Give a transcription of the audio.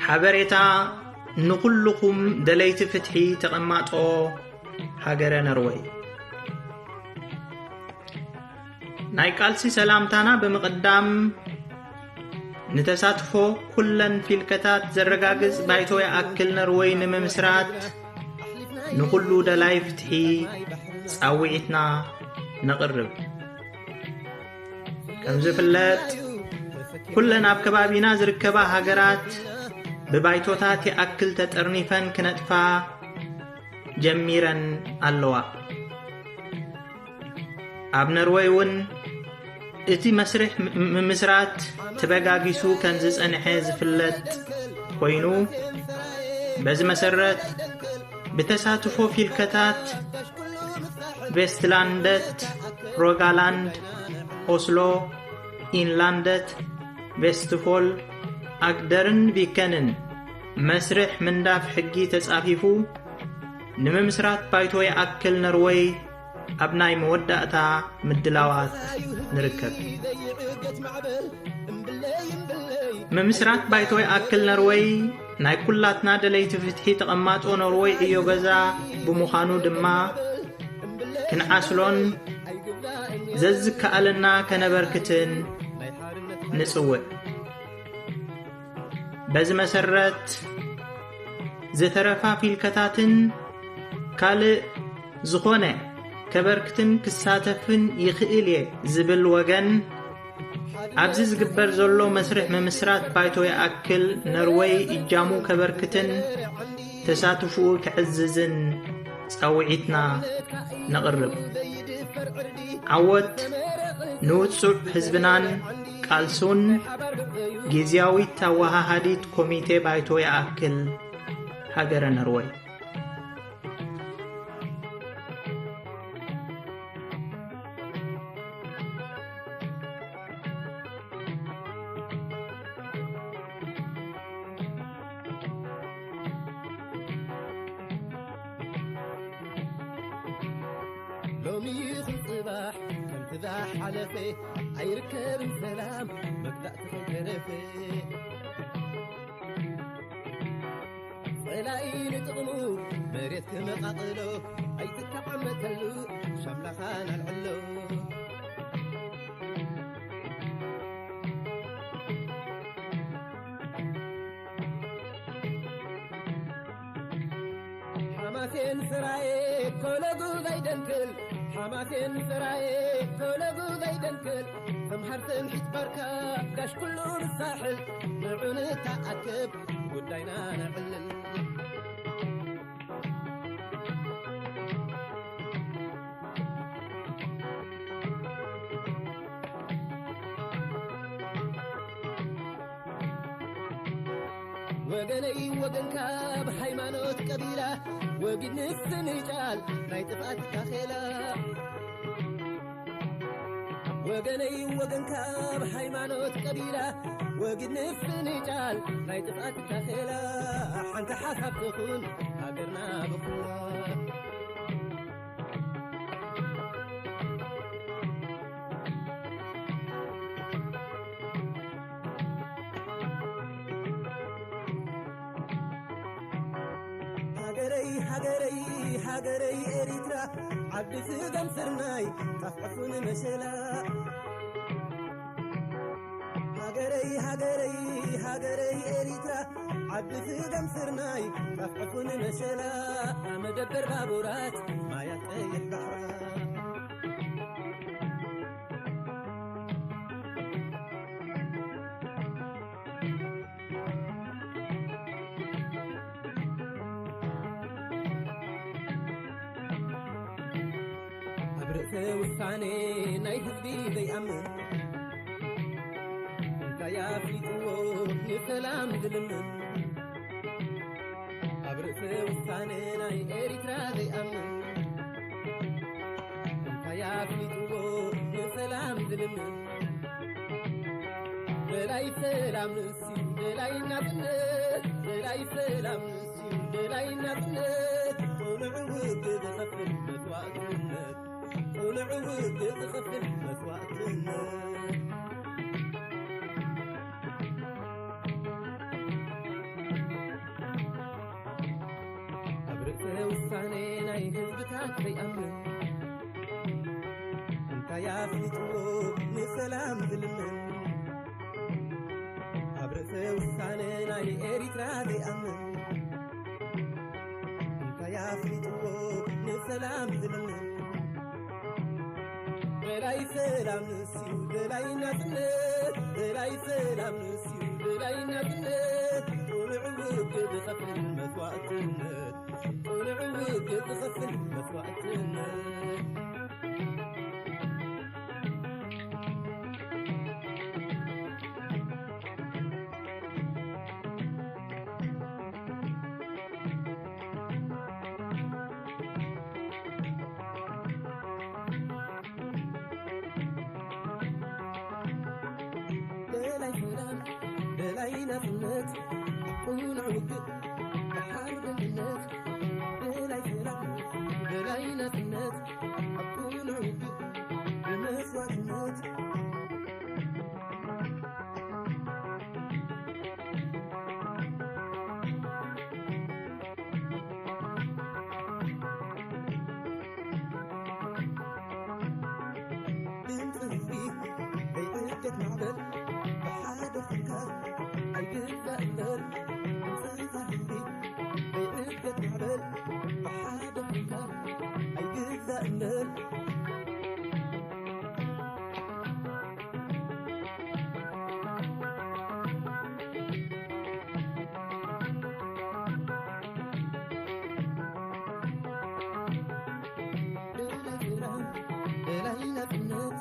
ሓበሬታ ንኹልኹም ደለይቲ ፍትሒ ተቐማጦ ሃገረ ኖርወይ ናይ ቃልሲ ሰላምታና በመቅዳም ንተሳትፎ ኩለን ፊልከታት ዘረጋግጽ ባይቶ ያክል ኖርወይ ንምምስራት ንኹሉ ደላይ ፍትሒ ጻውዒትና ነቅርብ ከም ዝፍለጥ ኩለን ኣብ ከባቢና ዝርከባ ሃገራት በባይቶታት ያክል ተጠርኒፈን ክነጥፋ ጀሚረን ኣለዋ ኣብ ኖርወይ ውን እቲ መስርሕ ምምስራት ተበጋጊሱ ከን ዝጸንሐ ዝፍለጥ ኮይኑ በዚ መሰረት በተሳትፎ ፊልከታት ቬስትላንደት ሮጋላንድ ኦስሎ ኢንላንደት ቬስትፎል ኣግደርን ቪከንን መስርሕ ምንዳፍ ሕጊ ተጻፊፉ ንምምስራት ባይቶ ያክል ኖርወይ ኣብ ናይ መወዳእታ ምድላዋት ንርከብ ምምስራት ባይቶ ያክል ኖርወይ ናይ ኩላትና ደለይቲ ፍትሒ ተቐማጦ ኖርወይ እዮ ገዛ ብምዃኑ ድማ ክንዓስሎን ዘዝከኣልና ከነበርክትን ንጽውዕ በዚ መሰረት ዝተረፋ ፊልከታትን ካልእ ዝኾነ ከበርክትን ክሳተፍን ይኽእል ዝብል ወገን ኣብዚ ዝግበር ዘሎ መስርሕ ምምስራት ባይቶ ያክል ኖርወይ እጃሙ ከበርክትን ተሳትፉ ክዕዝዝን ጻውዒትና ነቅርብ ዓወት ንውጹዕ ህዝብናን ቃልሱን ጊዜያዊት ተዋሃሃዲት ኮሚቴ ባይቶ ያክል ሃገረ ኖርወይ لومي خصباح كم تذاح حلفي عيركب سلام مقدأت خنكرفي صلاين تغمو مريت كمقاطلو اي تتعمتلو شملا خان العلو حماسين سراي كولغو غيدنكل حماسين سراي كولغو غيدنكل فمحرتن حتبركا داش كله الساحل نعون تأكب قدينا نعلل وغني وغنكا بحيمانوت قبيلة وقد نسنجال ناي طفات كاخيلا وغني وغنكا بحيمانوت قبيلة وقد نسنجال ناي طفات كاخيلا حنت حسب تكون هاجرنا بكلا هاجري إريترا عبد سجن سرناي تفقفون مشلا هاجري إريترا عبد سجن سرناي تفقفون مشلا مدبر بابورات ما يطيح بحرا وثاني ناي حزبي بيأمن انت يا فيتو نسلام ظلمن أبرئ وثاني ناي إريترا بيأمن انت يا فيتو نسلام ظلمن دلاي سلام نسي دلاي نبنت دلاي سلام نسي دلاي نبنت ونعود بخفل مسواقنت ونعود بخفل مسواقنت ውሳኔ ናይ ህዝብታት ዘይኣምን እንታይ ኣፍሊጥዎ ንሰላም ዝልምን ኣብ ርእሰ ውሳነ ናይ ኤርትራ ዘይኣምን እንታይ ኣፍሊጥዎ ንሰላም ዝልምን ደላይ ሰላም ንስዩ ደላይ ናጽነት ደላይ ሰላም ንስዩ ደላይ ናጽነት ቁኑዕ ውግብ ዝኸፍል መስዋዕትነት ቁኑዕ ውግብ ዝኸፍል መስዋዕትነት ደላይ ናጽነት ቁኑዕ ውግብ ሓርገኝነት ደላይ ሰላም ደላይ ናጽነት ቁኑዕ ውግብ ብመስዋዕትነት ድምፂ ህዝቢ ዘይዕገት ማዕበል ብሓደ ፍንካር ኣይግዛእለል ድምፂ ህዝቢ ዘይዕገት ማዕበል ብሓደ ፍንካር ኣይግዛእለል ደላይ ሰላም ደላይ ናጽነት